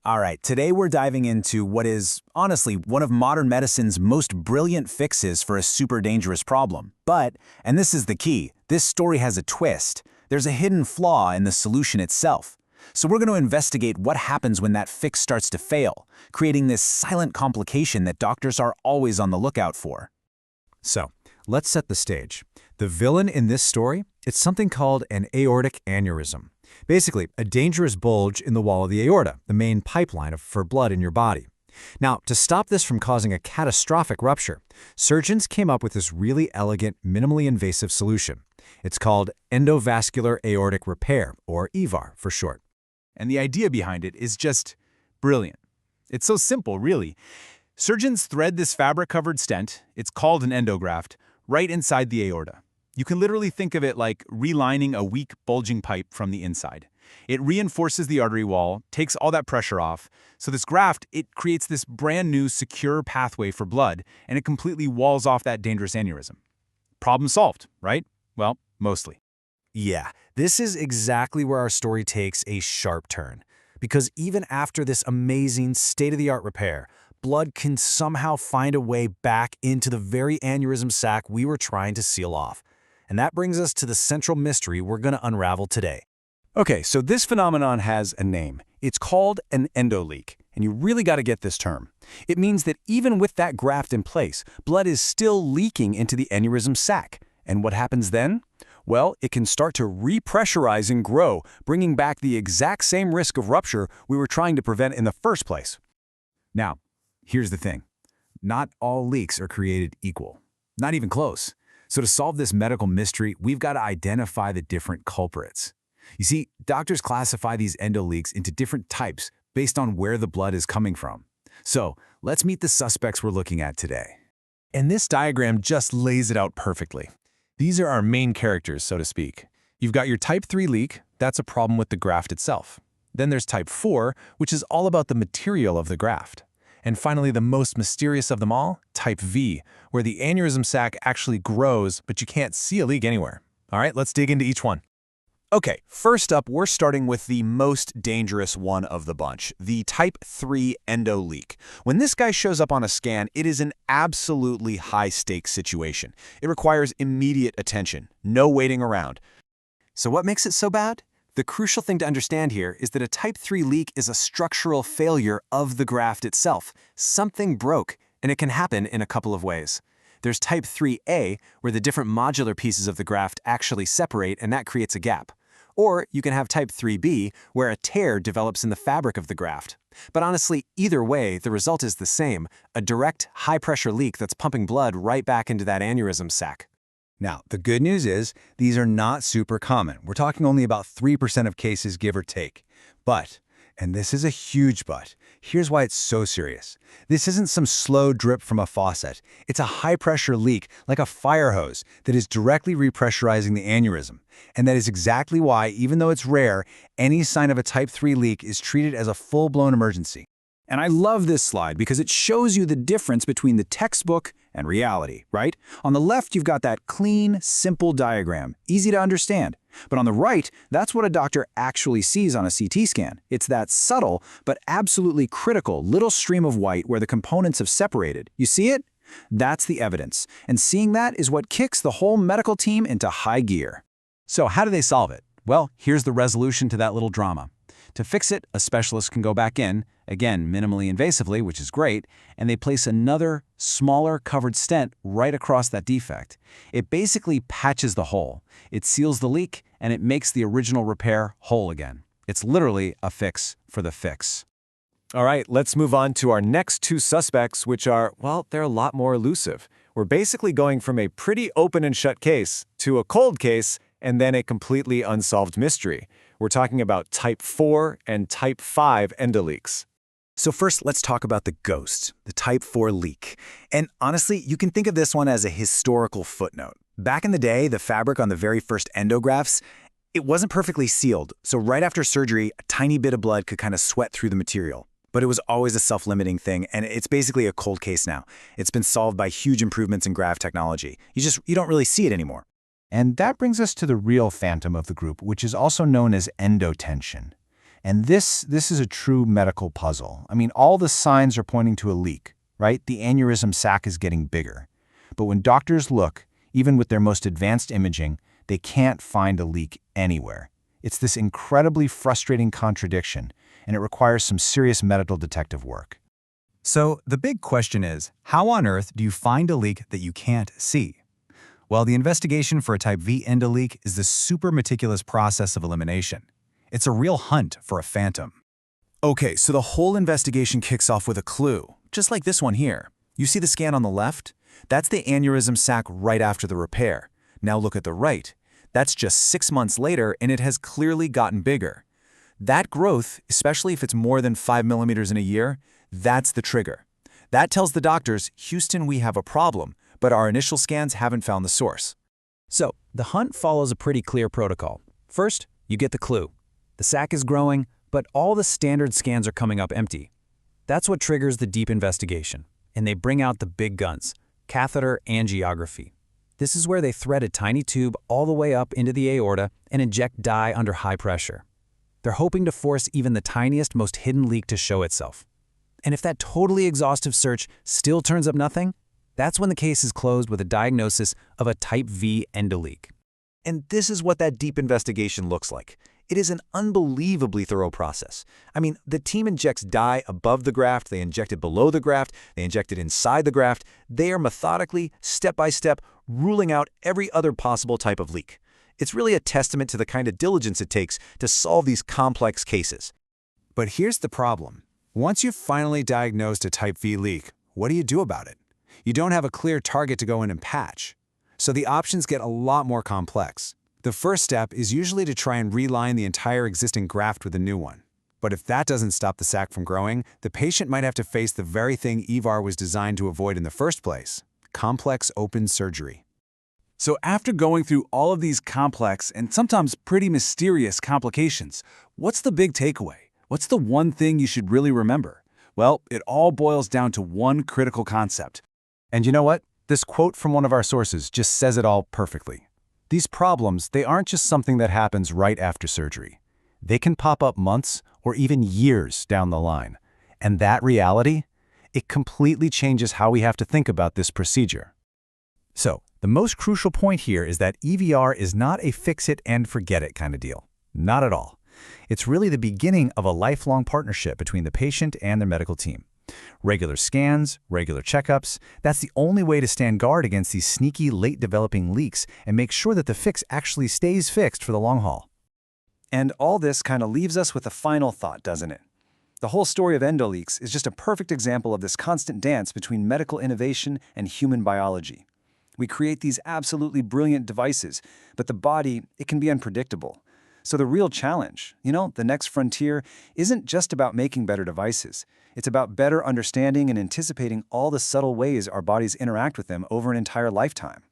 All right, today we're diving into what is, honestly, one of modern medicine's most brilliant fixes for a super dangerous problem. But, and this is the key, this story has a twist. There's a hidden flaw in the solution itself. So we're going to investigate what happens when that fix starts to fail, creating this silent complication that doctors are always on the lookout for. So, let's set the stage. The villain in this story, it's something called an aortic aneurysm. Basically, a dangerous bulge in the wall of the aorta, the main pipeline for blood in your body. Now, to stop this from causing a catastrophic rupture, surgeons came up with this really elegant, minimally invasive solution. It's called endovascular aortic repair, or EVAR for short. And the idea behind it is just brilliant. It's so simple, really. Surgeons thread this fabric-covered stent, it's called an endograft, right inside the aorta. You can literally think of it like relining a weak, bulging pipe from the inside. It reinforces the artery wall, takes all that pressure off, so this graft, it creates this brand new, secure pathway for blood, and it completely walls off that dangerous aneurysm. Problem solved, right? Well, mostly. Yeah, this is exactly where our story takes a sharp turn. Because even after this amazing, state-of-the-art repair, blood can somehow find a way back into the very aneurysm sac we were trying to seal off. And that brings us to the central mystery we're going to unravel today. Okay, so this phenomenon has a name. It's called an endoleak, and you really got to get this term. It means that even with that graft in place, blood is still leaking into the aneurysm sac. And what happens then? Well, it can start to repressurize and grow, bringing back the exact same risk of rupture we were trying to prevent in the first place. Now, here's the thing. Not all leaks are created equal. Not even close. So to solve this medical mystery, we've got to identify the different culprits. You see, doctors classify these endoleaks into different types based on where the blood is coming from. So let's meet the suspects we're looking at today. And this diagram just lays it out perfectly. These are our main characters, so to speak. You've got your type 3 leak, that's a problem with the graft itself. Then there's type 4, which is all about the material of the graft. And finally, the most mysterious of them all, type V, where the aneurysm sac actually grows, but you can't see a leak anywhere. All right, let's dig into each one. Okay, first up, we're starting with the most dangerous one of the bunch, the type 3 endoleak. When this guy shows up on a scan, it is an absolutely high-stakes situation. It requires immediate attention, no waiting around. So what makes it so bad? The crucial thing to understand here is that a type 3 leak is a structural failure of the graft itself. Something broke, and it can happen in a couple of ways. There's type 3A, where the different modular pieces of the graft actually separate, and that creates a gap. Or you can have type 3B, where a tear develops in the fabric of the graft. But honestly, either way, the result is the same, a direct, high-pressure leak that's pumping blood right back into that aneurysm sac. Now, the good news is these are not super common. We're talking only about 3% of cases, give or take. But, and this is a huge but, here's why it's so serious. This isn't some slow drip from a faucet. It's a high-pressure leak, like a fire hose, that is directly repressurizing the aneurysm. And that is exactly why, even though it's rare, any sign of a type 3 leak is treated as a full-blown emergency. And I love this slide because it shows you the difference between the textbook and reality, right? On the left, you've got that clean, simple diagram, easy to understand. But on the right, that's what a doctor actually sees on a CT scan. It's that subtle, but absolutely critical little stream of white where the components have separated. You see it? That's the evidence. And seeing that is what kicks the whole medical team into high gear. So how do they solve it? Well, here's the resolution to that little drama. To fix it, a specialist can go back in, again, minimally invasively, which is great, and they place another, smaller covered stent right across that defect. It basically patches the hole. It seals the leak, and it makes the original repair whole again. It's literally a fix for the fix. All right, let's move on to our next two suspects, which are, well, they're a lot more elusive. We're basically going from a pretty open and shut case to a cold case and then a completely unsolved mystery. We're talking about type 4 and type 5 endoleaks. So first, let's talk about the ghost, the type 4 leak. And honestly, you can think of this one as a historical footnote. Back in the day, the fabric on the very first endografts, it wasn't perfectly sealed. So right after surgery, a tiny bit of blood could kind of sweat through the material. But it was always a self-limiting thing, and it's basically a cold case now. It's been solved by huge improvements in graft technology. You don't really see it anymore. And that brings us to the real phantom of the group, which is also known as endotension. And this is a true medical puzzle. I mean, all the signs are pointing to a leak, right? The aneurysm sac is getting bigger. But when doctors look, even with their most advanced imaging, they can't find a leak anywhere. It's this incredibly frustrating contradiction, and it requires some serious medical detective work. So the big question is, how on earth do you find a leak that you can't see? Well, the investigation for a type V endoleak is the super meticulous process of elimination. It's a real hunt for a phantom. Okay, so the whole investigation kicks off with a clue, just like this one here. You see the scan on the left? That's the aneurysm sac right after the repair. Now look at the right. That's just 6 months later, and it has clearly gotten bigger. That growth, especially if it's more than 5 millimeters in a year, that's the trigger. That tells the doctors, Houston, we have a problem, but our initial scans haven't found the source. So, the hunt follows a pretty clear protocol. First, you get the clue. The sac is growing, but all the standard scans are coming up empty. That's what triggers the deep investigation, and they bring out the big guns, catheter angiography. This is where they thread a tiny tube all the way up into the aorta and inject dye under high pressure. They're hoping to force even the tiniest, most hidden leak to show itself. And if that totally exhaustive search still turns up nothing, that's when the case is closed with a diagnosis of a type V endoleak. And this is what that deep investigation looks like. It is an unbelievably thorough process. I mean, the team injects dye above the graft, they inject it below the graft, they inject it inside the graft. They are methodically, step by step, ruling out every other possible type of leak. It's really a testament to the kind of diligence it takes to solve these complex cases. But here's the problem. Once you've finally diagnosed a type V leak, what do you do about it? You don't have a clear target to go in and patch. So the options get a lot more complex. The first step is usually to try and reline the entire existing graft with a new one. But if that doesn't stop the sac from growing, the patient might have to face the very thing EVAR was designed to avoid in the first place: complex open surgery. So after going through all of these complex and sometimes pretty mysterious complications, what's the big takeaway? What's the one thing you should really remember? Well, it all boils down to one critical concept. And you know what? This quote from one of our sources just says it all perfectly. These problems, they aren't just something that happens right after surgery. They can pop up months or even years down the line. And that reality, it completely changes how we have to think about this procedure. So, the most crucial point here is that EVAR is not a fix-it-and-forget-it kind of deal. Not at all. It's really the beginning of a lifelong partnership between the patient and their medical team. Regular scans, regular checkups, that's the only way to stand guard against these sneaky, late-developing leaks and make sure that the fix actually stays fixed for the long haul. And all this kind of leaves us with a final thought, doesn't it? The whole story of Endoleaks is just a perfect example of this constant dance between medical innovation and human biology. We create these absolutely brilliant devices, but the body, it can be unpredictable. So the real challenge, the next frontier, isn't just about making better devices. It's about better understanding and anticipating all the subtle ways our bodies interact with them over an entire lifetime.